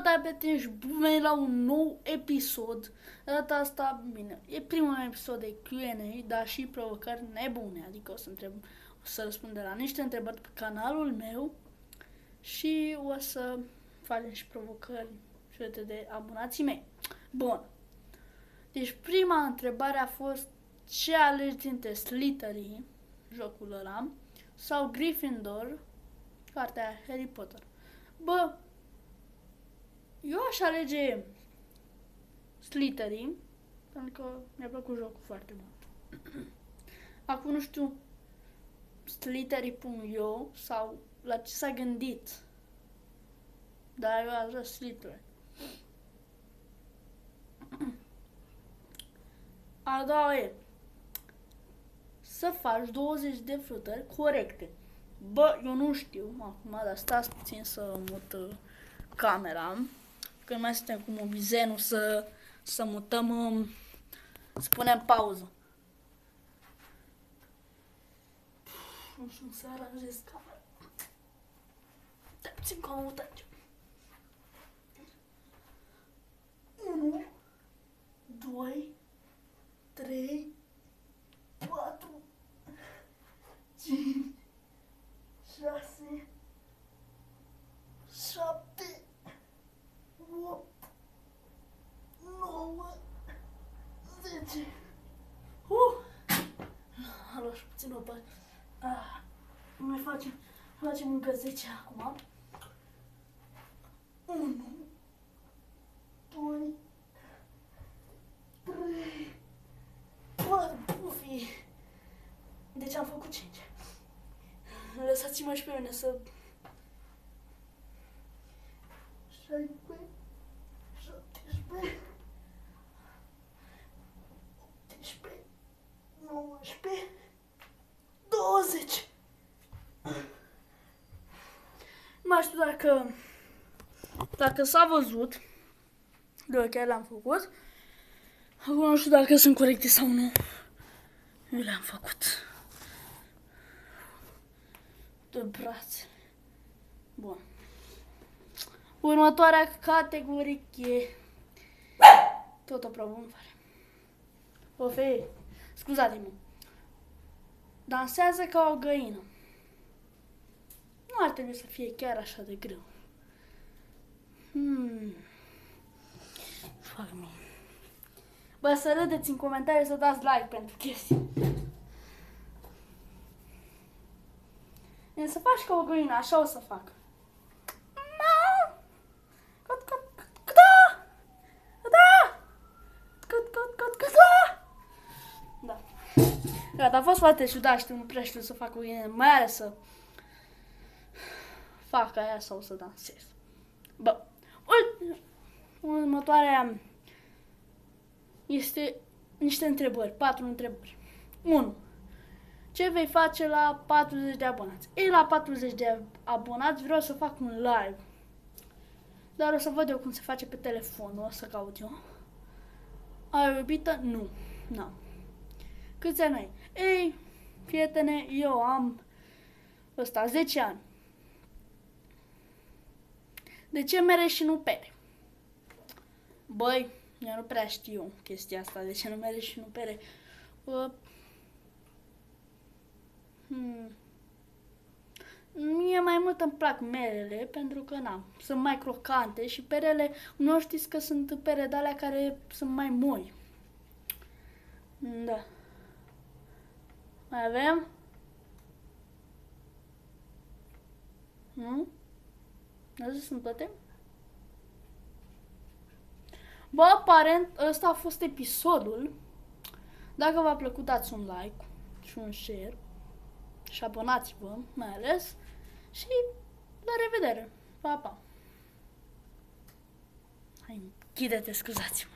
Salutare, prieteni, și bun venit la un nou episod. De data asta, bine, e primul meu episod de Q&A, dar și provocări nebune, adică o să răspund la niște întrebări pe canalul meu și o să facem și provocări fete de abonații mei. Bun. Deci prima întrebare a fost: ce alegi dintre Slytherin, jocul ăla, sau Gryffindor, cartea Harry Potter? Bă, eu aș alege Slytherin, pentru că mi-a plăcut jocul foarte mult. Acum nu știu Slytherin.io sau la ce s-a gândit, dar eu aș vrea Slytherin. A doua e să faci 20 de flutări corecte. Bă, eu nu știu acum, dar stați puțin să mut camera. Când mai suntem cu mobizenul să mutăm, să punem pauză. Nu știu să aranjez camera. Dar puțin că am mutat. 1, 2, 3, 4, 5, 6, 7, 8, 9, 10. Am luat și puțin o parte. Mai facem încă 10 acum. 1, 2, 3, 4, pufi. Deci am făcut 5. Lăsați-mă și pe mine să... 16, 17, 18, 19, 20. Nu mai știu dacă s-a văzut. Eu chiar l-am făcut. Acum nu știu dacă sunt corecte sau nu. Eu le-am făcut. De brațe. Bun. Următoarea categorie. Tot o promovare. O fie, scuzați-mă. Dansează ca o găină. Nu ar trebui să fie chiar așa de greu. Fuck me. Bă, să râdeți în comentarii, să dați like pentru chestii. Să faci ca o găină, așa o să fac. Da. Gata, a fost foarte ciudat, știu, nu prea știu să fac o găină, mai ales să fac aia sau să dansez. Bă, următoarea este niște întrebări, 4 întrebări. 1. Ce vei face la 40 de abonați? Ei, la 40 de abonați vreau să fac un live. Dar o să văd eu cum se face pe telefon, o să caut eu. Ai o iubită? Nu. Nu. Câți ani ai? Ei, prietene, eu am 10 ani. De ce mere și nu pere? Băi, eu nu prea știu chestia asta, de ce nu mere și nu pere. Mie mai mult îmi plac merele, pentru că sunt mai crocante și perele, nu știți că sunt pere de alea care sunt mai moi. Da. Mai avem? Nu? Nu sunt toate? Bă, aparent, ăsta a fost episodul. Dacă v-a plăcut, dați un like și un share. Și abonați-vă, mai ales. Și la revedere. Pa, pa. Hai, închide-te, scuzați-mă.